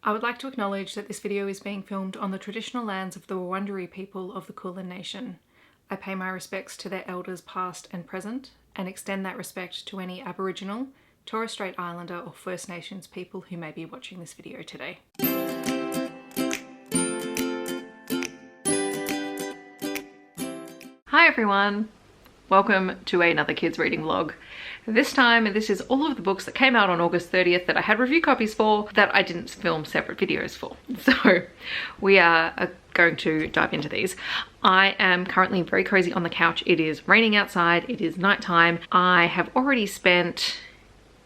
I would like to acknowledge that this video is being filmed on the traditional lands of the Wurundjeri people of the Kulin Nation. I pay my respects to their elders past and present, and extend that respect to any Aboriginal, Torres Strait Islander or First Nations people who may be watching this video today. Hi everyone! Welcome to another kids reading vlog. This time, this is all of the books that came out on August 30th that I had review copies for that I didn't film separate videos for. So we are going to dive into these. I am currently very crazy on the couch. It is raining outside. It is nighttime. I have already spent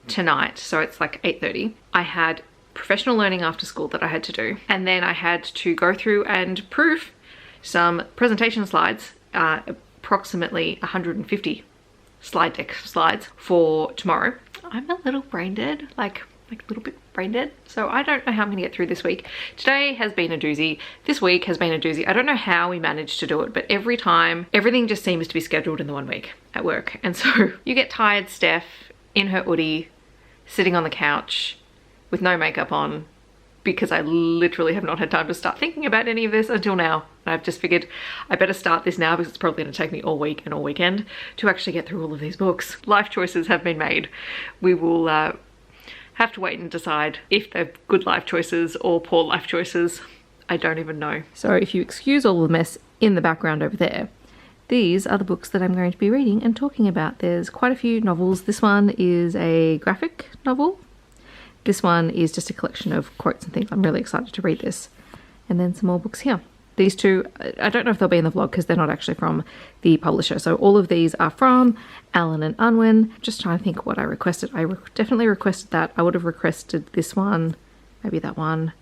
tonight, so it's like 8:30. I had professional learning after school that I had to do, and then I had to go through and proof some presentation slides, approximately 150 slide deck slides for tomorrow. I'm a little brain dead, like a little bit brain dead. So I don't know how I'm gonna get through this week. Today has been a doozy. This week has been a doozy. I don't know how we managed to do it, but every time, everything just seems to be scheduled in the 1 week at work. And so you get tired Steph in her hoodie, sitting on the couch with no makeup on, because I literally have not had time to start thinking about any of this until now. And I've just figured I better start this now because it's probably going to take me all week and all weekend to actually get through all of these books. Life choices have been made. We will have to wait and decide if they're good life choices or poor life choices. I don't even know. So if you excuse all the mess in the background over there, these are the books that I'm going to be reading and talking about. There's quite a few novels. This one is a graphic novel. This one is just a collection of quotes and things. I'm really excited to read this. And then some more books here. These two, I don't know if they'll be in the vlog because they're not actually from the publisher. So all of these are from Allen and Unwin. Just trying to think what I requested. I definitely requested that. I would have requested this one, maybe that one.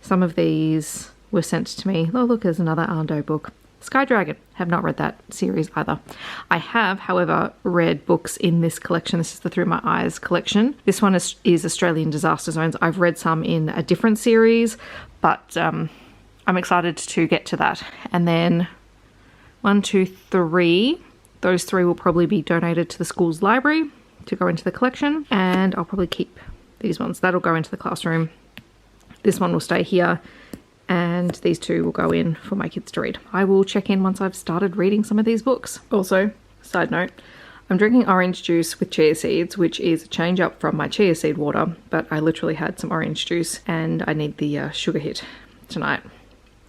Some of these were sent to me. Oh look, there's another Ando book. Sky Dragon. Have not read that series either. I have, however, read books in this collection. This is the Through My Eyes collection. This one is Australian Disaster Zones. I've read some in a different series, but I'm excited to get to that. And then 1, 2, 3. Those 3 will probably be donated to the school's library to go into the collection. And I'll probably keep these ones. That'll go into the classroom. This one will stay here. And these 2 will go in for my kids to read. I will check in once I've started reading some of these books. Also, side note, I'm drinking orange juice with chia seeds, which is a change up from my chia seed water, but I literally had some orange juice and I need the sugar hit tonight.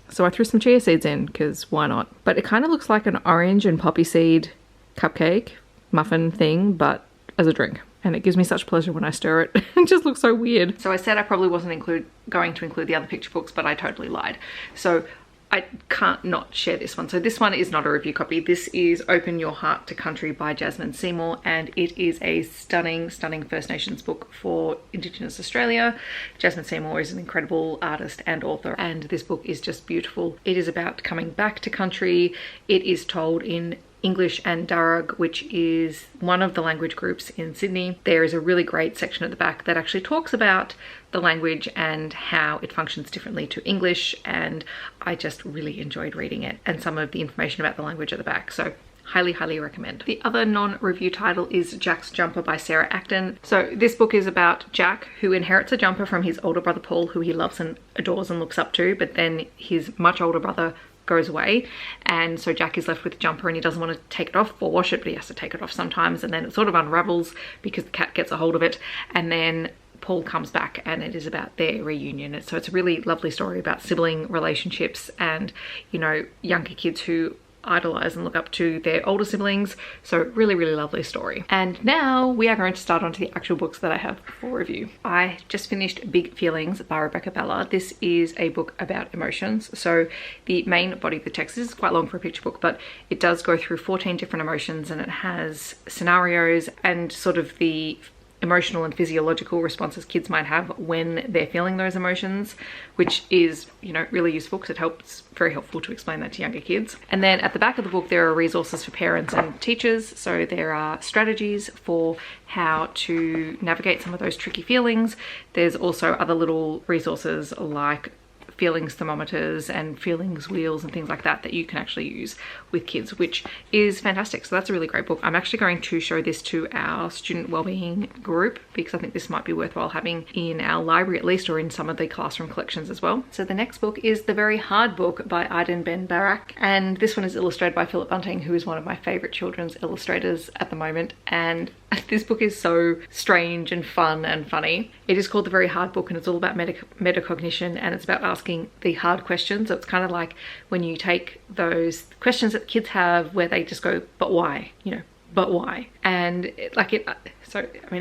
So I threw some chia seeds in, because why not? But it kind of looks like an orange and poppy seed cupcake muffin thing, but as a drink. And it gives me such pleasure when I stir it. It just looks so weird. So I said I probably wasn't going to include the other picture books, but I totally lied. So I can't not share this one. So this one is not a review copy. This is Open Your Heart to Country by Jasmine Seymour, and it is a stunning, stunning First Nations book for Indigenous Australia. Jasmine Seymour is an incredible artist and author, and this book is just beautiful. It is about coming back to country. It is told in English and Darug, which is one of the language groups in Sydney. There is a really great section at the back that actually talks about the language and how it functions differently to English, and I just really enjoyed reading it and some of the information about the language at the back. So highly, highly recommend. The other non-review title is Jack's Jumper by Sara Acton. So this book is about Jack, who inherits a jumper from his older brother Paul, who he loves and adores and looks up to, but then his much older brother goes away, and so Jack is left with the jumper and he doesn't want to take it off or wash it, but he has to take it off sometimes, and then it sort of unravels because the cat gets a hold of it, and then Paul comes back and it is about their reunion. So it's a really lovely story about sibling relationships and, you know, younger kids who idolize and look up to their older siblings. So really, really lovely story. And now we are going to start onto the actual books that I have for review. I just finished Big Feelings by Rebekah Ballagh. This is a book about emotions. So the main body of the text is quite long for a picture book, but it does go through 14 different emotions, and it has scenarios and sort of the emotional and physiological responses kids might have when they're feeling those emotions, which is, you know, really useful because it helps, very helpful to explain that to younger kids. And then at the back of the book there are resources for parents and teachers. So there are strategies for how to navigate some of those tricky feelings. There's also other little resources like feelings thermometers and feelings wheels and things like that that you can actually use with kids, which is fantastic. So that's a really great book. I'm actually going to show this to our student wellbeing group because I think this might be worthwhile having in our library at least, or in some of the classroom collections as well. So the next book is The Very Hard Book by Idan Ben-Barak, and this one is illustrated by Philip Bunting, who is one of my favorite children's illustrators at the moment. And this book is so strange and fun and funny. It is called The Very Hard Book, and it's all about metacognition, and it's about asking the hard questions. So it's kind of like when you take those questions that kids have where they just go, but why? You know, but why? And it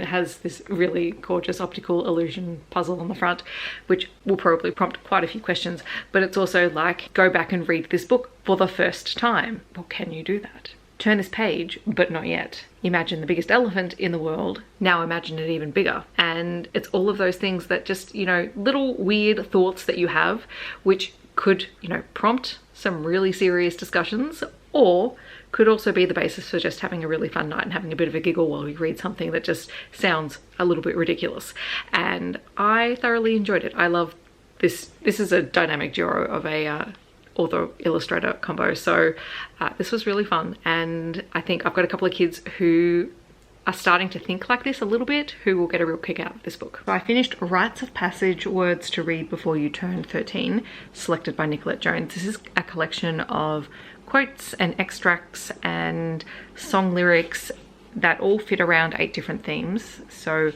has this really gorgeous optical illusion puzzle on the front, which will probably prompt quite a few questions, but it's also like, go back and read this book for the first time. Well, can you do that? Turn this page, but not yet. Imagine the biggest elephant in the world. Now imagine it even bigger. And it's all of those things that just, you know, little weird thoughts that you have, which could, you know, prompt some really serious discussions, or could also be the basis for just having a really fun night and having a bit of a giggle while we read something that just sounds a little bit ridiculous. And I thoroughly enjoyed it. I love this. This is a dynamic duo of a author illustrator combo, so this was really fun, and I think I've got a couple of kids who are starting to think like this a little bit, who will get a real kick out of this book. So I finished Rites of Passage, Words to Read Before You Turn 13, selected by Nicolette Jones. This is a collection of quotes and extracts and song lyrics that all fit around 8 different themes. So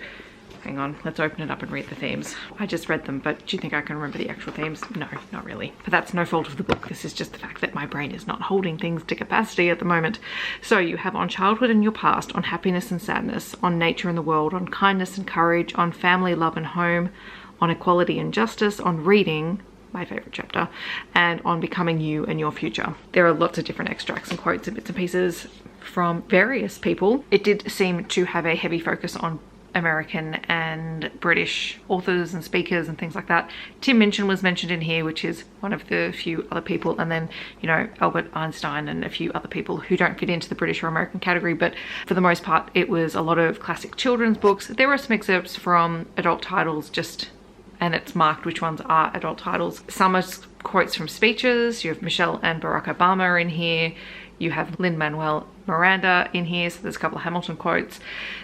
hang on, let's open it up and read the themes. I just read them, but do you think I can remember the actual themes? No, not really. But that's no fault of the book. This is just the fact that my brain is not holding things to capacity at the moment. So you have on childhood and your past, on happiness and sadness, on nature and the world, on kindness and courage, on family, love and home, on equality and justice, on reading, my favorite chapter, and on becoming you and your future. There are lots of different extracts and quotes and bits and pieces from various people. It did seem to have a heavy focus on American and British authors and speakers and things like that. Tim Minchin was mentioned in here, which is one of the few other people, and then, you know, Albert Einstein and a few other people who don't fit into the British or American category, but for the most part it was a lot of classic children's books. There were some excerpts from adult titles, and it's marked which ones are adult titles. Some are quotes from speeches. You have Michelle and Barack Obama in here. You have Lin-Manuel Miranda in here, so there's a couple of Hamilton quotes.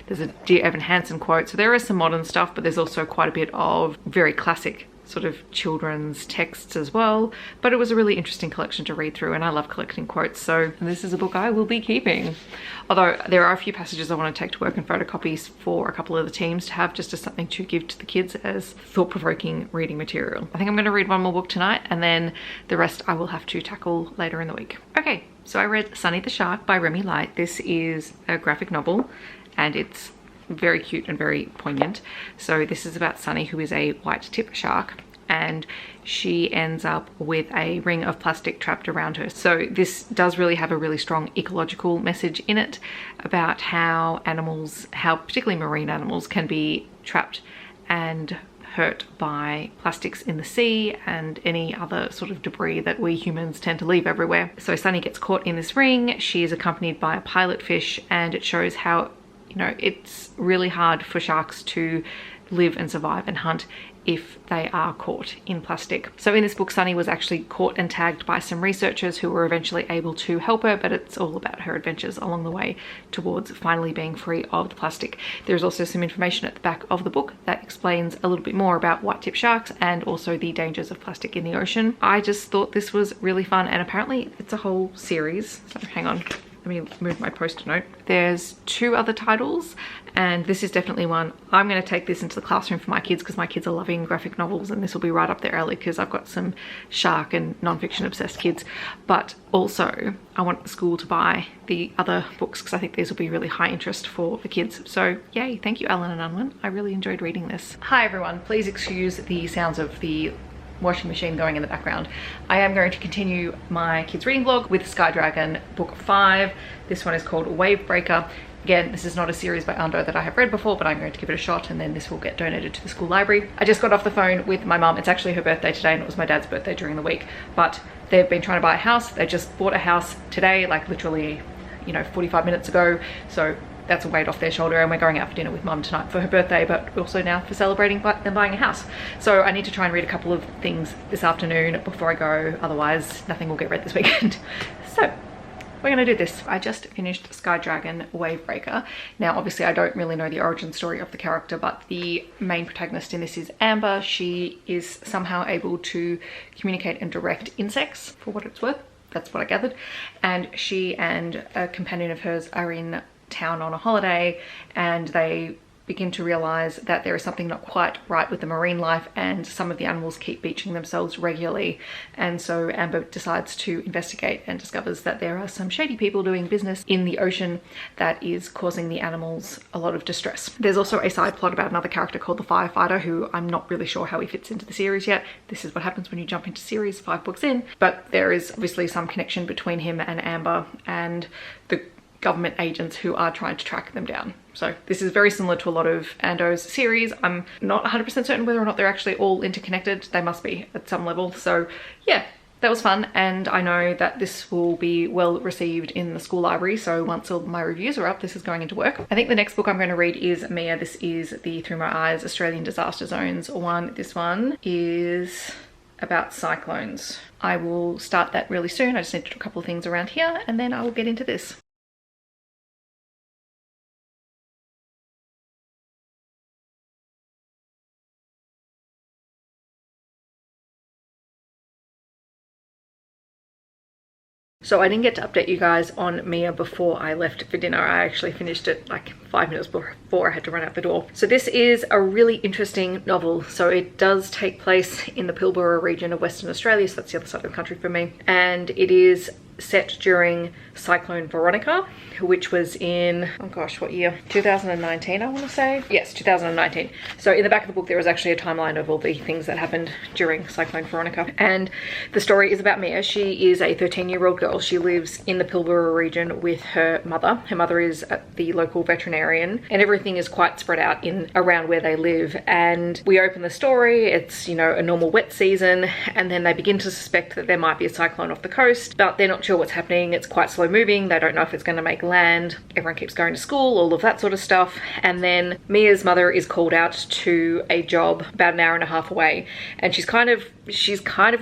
There's a Dear Evan Hansen quote. So there is some modern stuff, but there's also quite a bit of very classic sort of children's texts as well. But it was a really interesting collection to read through, and I love collecting quotes, so this is a book I will be keeping. Although there are a few passages I want to take to work and photocopies for a couple of the teams to have just as something to give to the kids as thought-provoking reading material. I think I'm going to read one more book tonight, and then the rest I will have to tackle later in the week. Okay, so I read Sunny the Shark by Remy Light. This is a graphic novel, and it's very cute and very poignant. So this is about Sunny, who is a white tip shark, and she ends up with a ring of plastic trapped around her. So this does really have a really strong ecological message in it about how animals, how particularly marine animals, can be trapped and hurt by plastics in the sea and any other sort of debris that we humans tend to leave everywhere. So Sunny gets caught in this ring. She is accompanied by a pilot fish, and it shows how, you know, it's really hard for sharks to live and survive and hunt if they are caught in plastic. So in this book, Sunny was actually caught and tagged by some researchers who were eventually able to help her, but it's all about her adventures along the way towards finally being free of the plastic. There's also some information at the back of the book that explains a little bit more about white-tip sharks and also the dangers of plastic in the ocean. I just thought this was really fun, and apparently it's a whole series. So hang on, let me move my post-it note. There's 2 other titles, and this is definitely one. I'm going to take this into the classroom for my kids because my kids are loving graphic novels, and this will be right up their alley because I've got some shark and non-fiction obsessed kids. But also I want the school to buy the other books because I think these will be really high interest for the kids. So yay, thank you Allen and Unwin. I really enjoyed reading this. Hi everyone, please excuse the sounds of the washing machine going in the background. I am going to continue my kids reading vlog with Sky Dragon book 5. This one is called Wave Breaker. Again, this is not a series by Ando that I have read before, but I'm going to give it a shot, and then this will get donated to the school library. I just got off the phone with my mum. It's actually her birthday today, and it was my dad's birthday during the week, but they've been trying to buy a house. They just bought a house today, like literally, you know, 45 minutes ago. So that's a weight off their shoulder, and we're going out for dinner with mum tonight for her birthday, but also now for celebrating them buying a house. So I need to try and read a couple of things this afternoon before I go, otherwise nothing will get read this weekend. So we're gonna do this. I just finished Sky Dragon Wavebreaker. Now obviously I don't really know the origin story of the character, but the main protagonist in this is Amber. She is somehow able to communicate and direct insects, for what it's worth. That's what I gathered. And she and a companion of hers are in town on a holiday, and they begin to realize that there is something not quite right with the marine life, and some of the animals keep beaching themselves regularly. And so Amber decides to investigate and discovers that there are some shady people doing business in the ocean that is causing the animals a lot of distress. There's also a side plot about another character called the Firefighter, who I'm not really sure how he fits into the series yet. This is what happens when you jump into series 5 books in, but there is obviously some connection between him and Amber and the government agents who are trying to track them down. So this is very similar to a lot of Ando's series. I'm not 100% certain whether or not they're actually all interconnected. They must be at some level. So yeah, that was fun, and I know that this will be well received in the school library, so once all my reviews are up, this is going into work. I think the next book I'm going to read is Mia. This is the Through My Eyes Australian Disaster Zones one. This one is about cyclones. I will start that really soon. I just need to do a couple of things around here, and then I will get into this. So I didn't get to update you guys on Mia before I left for dinner. I actually finished it like 5 minutes before I had to run out the door. So this is a really interesting novel. So it does take place in the Pilbara region of Western Australia, so that's the other side of the country for me. And it is set during Cyclone Veronica, which was in, oh gosh, what year? 2019, I want to say. Yes, 2019. So in the back of the book, there was actually a timeline of all the things that happened during Cyclone Veronica. And the story is about Mia. She is a 13-year-old girl. She lives in the Pilbara region with her mother. Her mother is the local veterinarian, and everything is quite spread out in around where they live. And we open the story, it's, you know, a normal wet season, and then they begin to suspect that there might be a cyclone off the coast, but they're not sure what's happening. It's quite slow moving. They don't know if it's going to make land. Everyone keeps going to school, all of that sort of stuff. And then Mia's mother is called out to a job about an hour and a half away, and she's kind of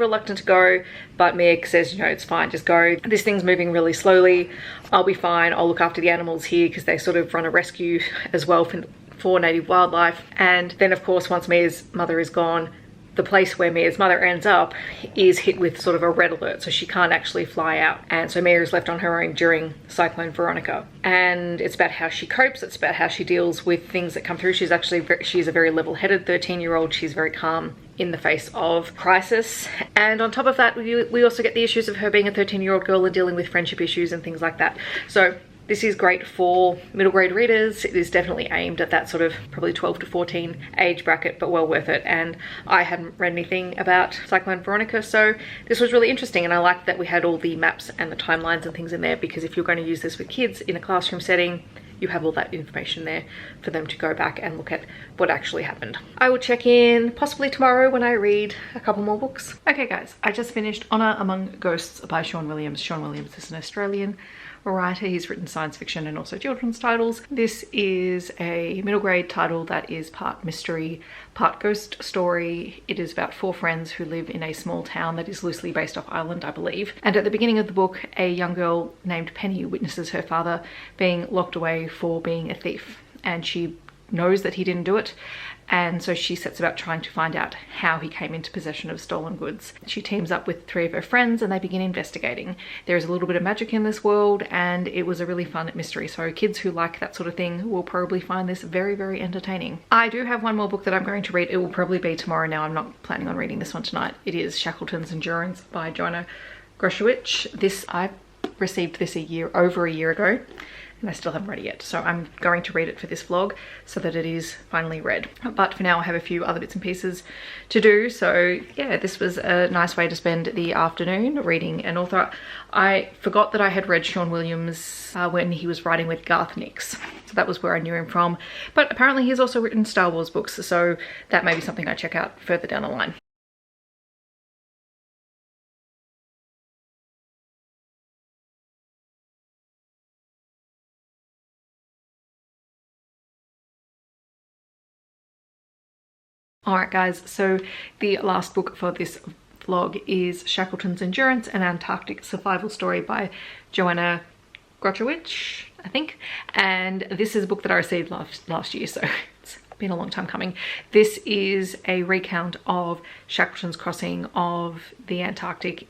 reluctant to go, but Mia says, you know, it's fine, just go. This thing's moving really slowly. I'll be fine. I'll look after the animals here, because they sort of run a rescue as well for native wildlife. And then of course, once Mia's mother is gone, the place where Mia's mother ends up is hit with sort of a red alert, so she can't actually fly out. And so Mia is left on her own during Cyclone Veronica. And it's about how she copes, it's about how she deals with things that come through. She's a very level-headed 13-year-old. She's very calm in the face of crisis. And on top of that, we also get the issues of her being a 13-year-old girl and dealing with friendship issues and things like that. So this is great for middle grade readers. It is definitely aimed at that sort of probably 12 to 14 age bracket, but well worth it. And I hadn't read anything about Cyclone Veronica, so this was really interesting. And I liked that we had all the maps and the timelines and things in there, because if you're going to use this with kids in a classroom setting, you have all that information there for them to go back and look at what actually happened. I will check in possibly tomorrow when I read a couple more books. Okay guys, I just finished Honor Among Ghosts by Sean Williams. Sean Williams is an Australian writer. He's written science fiction and also children's titles. This is a middle grade title that is part mystery, part ghost story. It is about 4 friends who live in a small town that is loosely based off Ireland, I believe. And at the beginning of the book, a young girl named Penny witnesses her father being locked away for being a thief, and she knows that he didn't do it, and so she sets about trying to find out how he came into possession of stolen goods. She teams up with 3 of her friends and they begin investigating. There is a little bit of magic in this world, and it was a really fun mystery, so kids who like that sort of thing will probably find this very, very entertaining. I do have one more book that I'm going to read. It will probably be tomorrow now. I'm not planning on reading this one tonight. It is Shackleton's Endurance by Joanna Groshewicz. I received this over a year ago, and I still haven't read it yet, so I'm going to read it for this vlog so that it is finally read. But for now I have a few other bits and pieces to do, so yeah, this was a nice way to spend the afternoon reading an author. I forgot that I had read Sean Williams when he was writing with Garth Nix, so that was where I knew him from, but apparently he's also written Star Wars books, so that may be something I check out further down the line. Alright guys, so the last book for this vlog is Shackleton's Endurance, an Antarctic survival story by Joanna Grotowicz, I think. And this is a book that I received last year, so it's been a long time coming. This is a recount of Shackleton's crossing of the Antarctic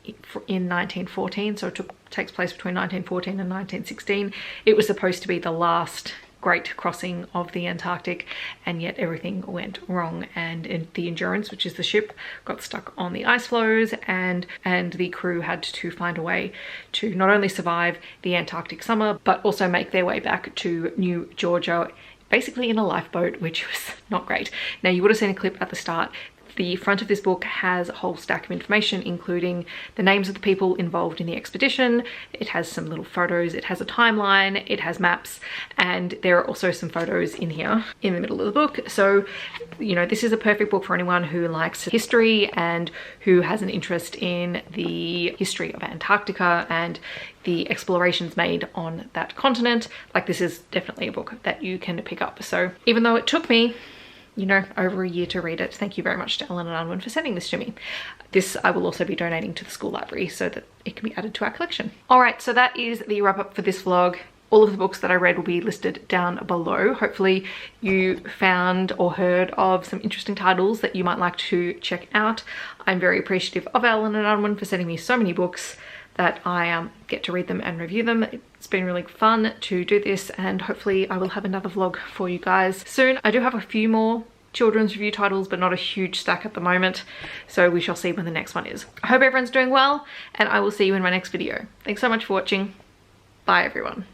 in 1914, so it takes place between 1914 and 1916. It was supposed to be the last great crossing of the Antarctic, and yet everything went wrong, and the Endurance, which is the ship, got stuck on the ice floes, and the crew had to find a way to not only survive the Antarctic summer but also make their way back to New Georgia, basically in a lifeboat, which was not great. Now, you would have seen a clip at the start. The front of this book has a whole stack of information, including the names of the people involved in the expedition. It has some little photos, it has a timeline, it has maps, and there are also some photos in here in the middle of the book. So, you know, this is a perfect book for anyone who likes history and who has an interest in the history of Antarctica and the explorations made on that continent. Like, this is definitely a book that you can pick up. So even though it took me, you know, over a year to read it, thank you very much to Allen and Unwin for sending this to me. This I will also be donating to the school library so that it can be added to our collection. All right, so that is the wrap up for this vlog. All of the books that I read will be listed down below. Hopefully you found or heard of some interesting titles that you might like to check out. I'm very appreciative of Allen and Unwin for sending me so many books that I get to read them and review them. It's been really fun to do this, and hopefully I will have another vlog for you guys soon. I do have a few more children's review titles, but not a huge stack at the moment, so we shall see when the next one is. I hope everyone's doing well, and I will see you in my next video. Thanks so much for watching. Bye everyone.